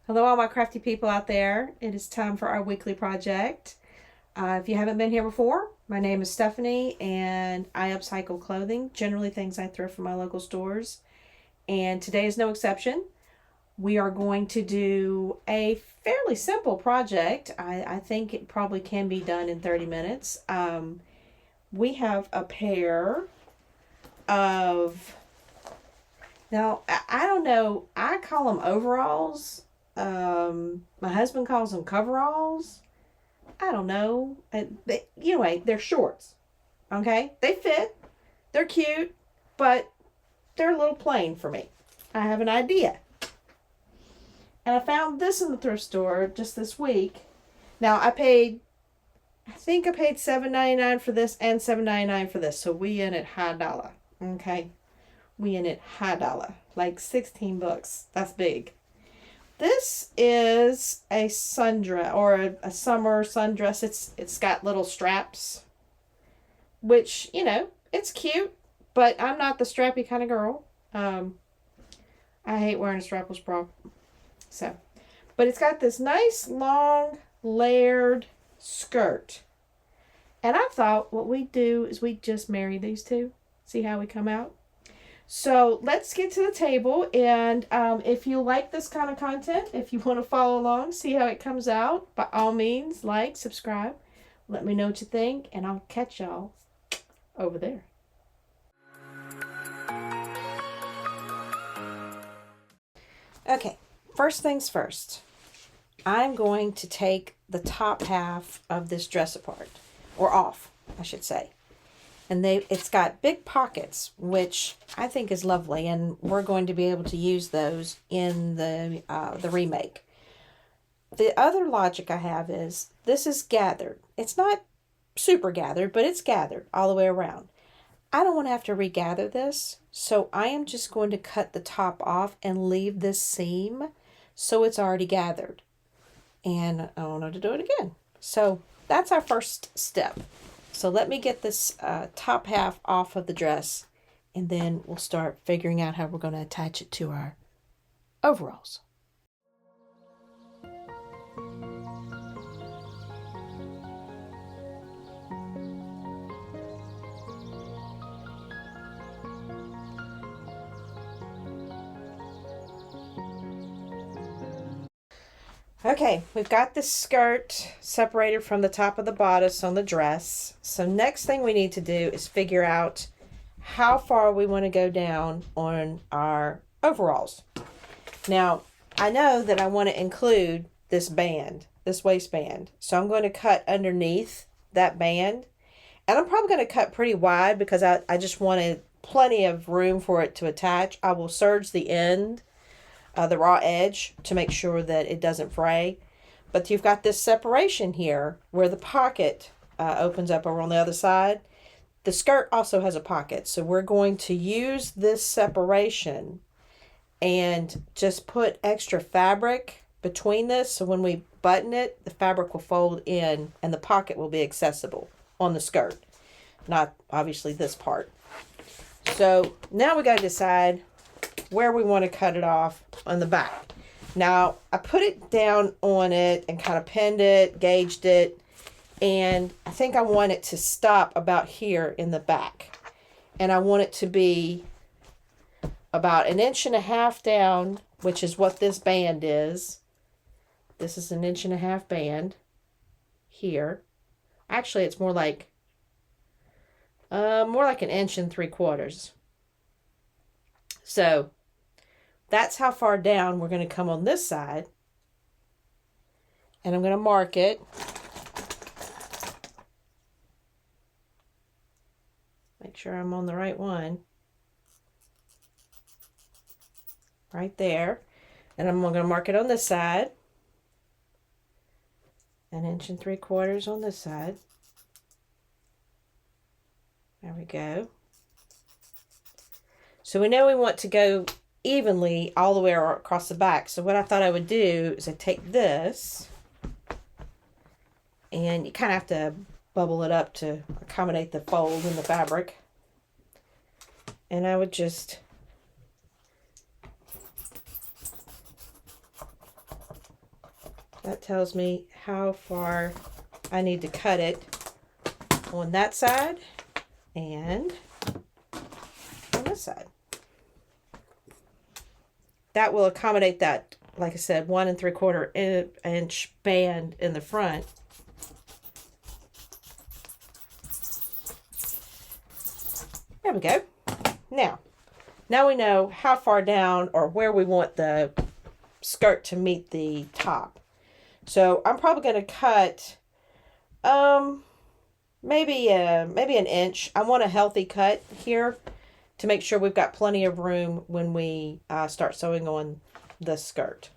Hello, all my crafty people out there. It is time for our weekly project. If you haven't been here before, my name is Stephanie and I upcycle clothing, generally things I thrift from my local stores. And today is no exception. We are going to do a fairly simple project. I think it probably can be done in 30 minutes. We have a pair of, now I don't know, I call them overalls. My husband calls them coveralls. I don't know. Anyway, they're shorts. Okay? They fit. They're cute, but they're a little plain for me. I have an idea. And I found this in the thrift store just this week. Now, I think I paid $7.99 for this and $7.99 for this. So we in it high dollar. Okay? We in it high dollar. Like 16 bucks. That's big. This is a sundress or a summer sundress. It's got little straps, which, it's cute, but I'm not the strappy kind of girl. I hate wearing a strapless bra. But it's got this nice long layered skirt. And I thought what we'd do is we'd just marry these two. See how we come out? So let's get to the table, and if you like this kind of content, if you want to follow along, see how it comes out, by all means, like, subscribe, let me know what you think, and I'll catch y'all over there. Okay, first things first. I'm going to take the top half of this dress apart, or off, I should say. And it's got big pockets, which I think is lovely, and we're going to be able to use those in the remake. The other logic I have is this is gathered. It's not super gathered, but it's gathered all the way around. I don't want to have to regather this, so I am just going to cut the top off and leave this seam so it's already gathered. And I don't know how to do it again. So that's our first step. So let me get this top half off of the dress, and then we'll start figuring out how we're going to attach it to our overalls. Okay, we've got this skirt separated from the top of the bodice on the dress. So next thing we need to do is figure out how far we want to go down on our overalls. Now, I know that I want to include this band, this waistband. So I'm going to cut underneath that band. And I'm probably going to cut pretty wide because I just wanted plenty of room for it to attach. I will serge the end, the raw edge, to make sure that it doesn't fray. But you've got this separation here where the pocket opens up over on the other side. The skirt also has a pocket, so we're going to use this separation and just put extra fabric between this, so when we button it, the fabric will fold in and the pocket will be accessible on the skirt, not obviously this part. So now we got to decide where we want to cut it off on the back. Now, I put it down on it and kind of pinned it, gauged it, and I think I want it to stop about here in the back. And I want it to be about 1.5 inches down, which is what this band is. This is 1.5 inch band here. Actually, it's more like 1 3/4 inches. So that's how far down we're going to come on this side. And I'm going to mark it. Make sure I'm on the right one. Right there. And I'm going to mark it on this side. 1 3/4 inches on this side. There we go. So we know we want to go evenly all the way across the back. So what I thought I would do is I take this, and you kind of have to bubble it up to accommodate the fold in the fabric. And I would just That tells me how far I need to cut it on that side and on this side. That will accommodate that, like I said, 1 3/4 inch band in the front. There we go. Now we know how far down or where we want the skirt to meet the top. So I'm probably going to cut maybe an inch. I want a healthy cut here to make sure we've got plenty of room when we start sewing on the skirt.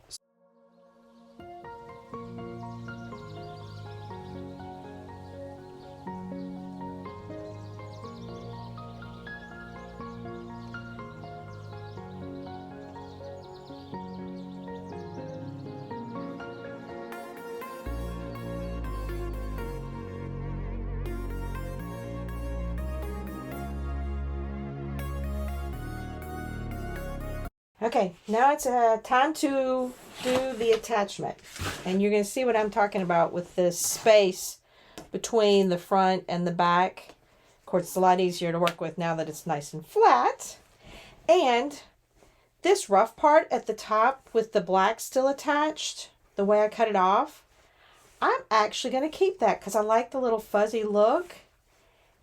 Okay, now it's time to do the attachment. And you're going to see what I'm talking about with this space between the front and the back. Of course, it's a lot easier to work with now that it's nice and flat. And this rough part at the top with the black still attached, the way I cut it off, I'm actually going to keep that because I like the little fuzzy look.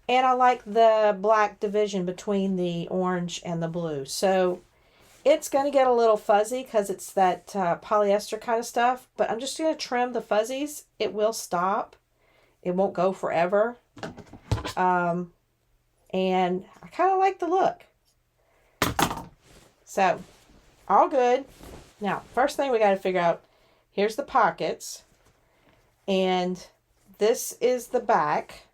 And I like the black division between the orange and the blue. So it's going to get a little fuzzy because it's that polyester kind of stuff, but I'm just going to trim the fuzzies. It will stop. It won't go forever. And I kind of like the look. So, all good. Now, first thing we got to figure out, here's the pockets. And this is the back,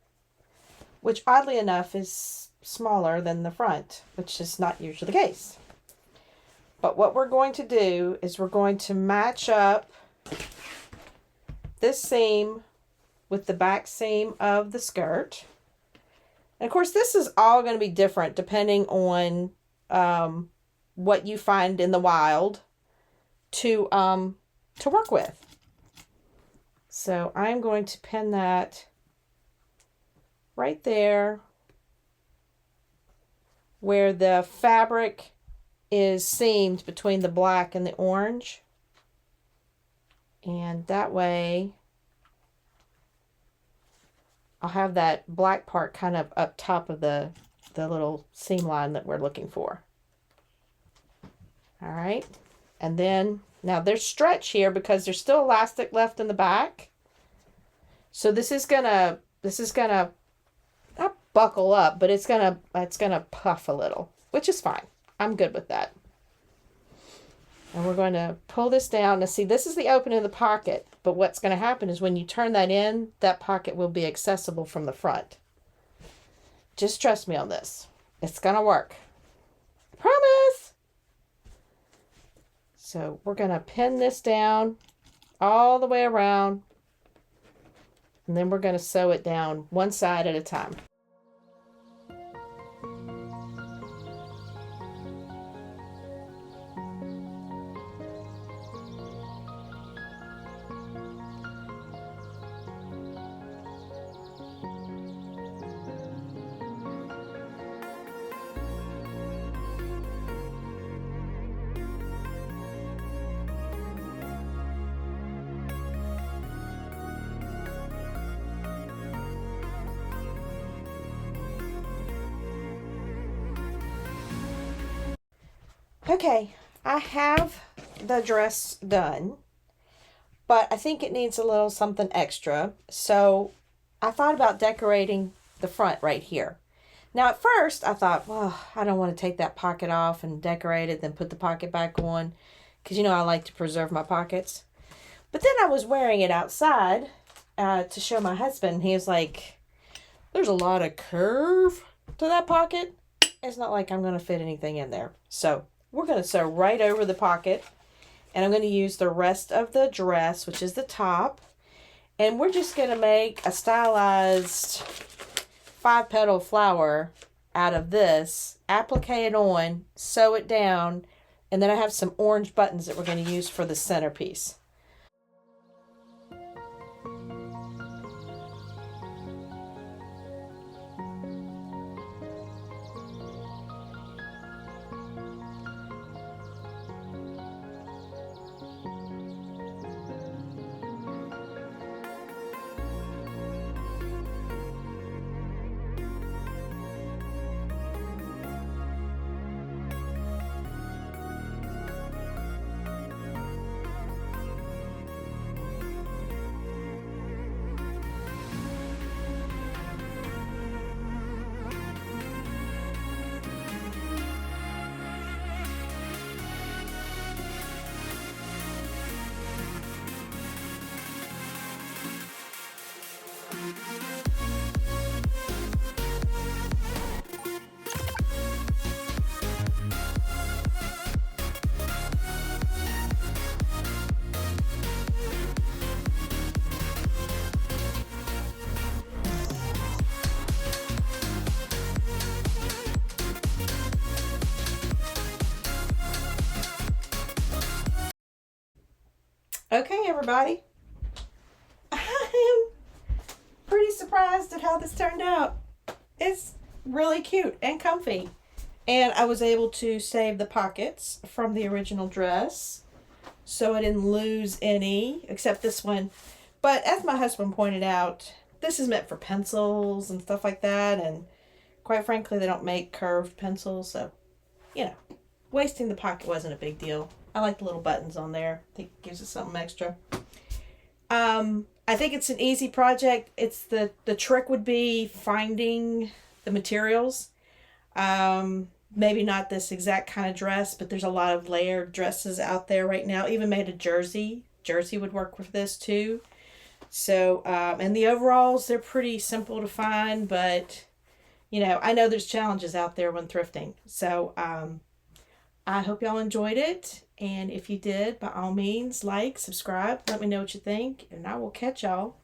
which oddly enough is smaller than the front, which is not usually the case. But what we're going to do is we're going to match up this seam with the back seam of the skirt. And of course, this is all going to be different depending on what you find in the wild to work with. So I'm going to pin that right there where the fabric is seamed between the black and the orange. And that way I'll have that black part kind of up top of the little seam line that we're looking for. All right. And then now there's stretch here because there's still elastic left in the back. So this is gonna not buckle up, but it's gonna puff a little, which is fine. I'm good with that. And we're going to pull this down. Now see, this is the opening of the pocket, but what's going to happen is when you turn that in, that pocket will be accessible from the front. Just trust me on this. It's going to work. I promise. So we're going to pin this down all the way around, and then we're going to sew it down one side at a time. Okay, I have the dress done, but I think it needs a little something extra. So I thought about decorating the front right here. Now at first I thought, well, I don't want to take that pocket off and decorate it, then put the pocket back on, because you know I like to preserve my pockets. But then I was wearing it outside to show my husband. He was like, there's a lot of curve to that pocket. It's not like I'm going to fit anything in there. So we're going to sew right over the pocket, and I'm going to use the rest of the dress, which is the top, and we're just going to make a stylized 5-petal flower out of this, applique it on, sew it down, and then I have some orange buttons that we're going to use for the centerpiece. Okay, everybody. I am pretty surprised at how this turned out. It's really cute and comfy. And I was able to save the pockets from the original dress, so I didn't lose any, except this one. But as my husband pointed out, this is meant for pencils and stuff like that, and quite frankly, they don't make curved pencils, so, wasting the pocket wasn't a big deal. I like the little buttons on there. I think it gives it something extra. I think it's an easy project. It's the trick would be finding the materials. Maybe not this exact kind of dress, but there's a lot of layered dresses out there right now. Even made a jersey. Jersey would work with this too. So, and the overalls, they're pretty simple to find, but, I know there's challenges out there when thrifting. So, I hope y'all enjoyed it. And if you did, by all means, like, subscribe, let me know what you think, and I will catch y'all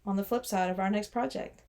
on the flip side of our next project.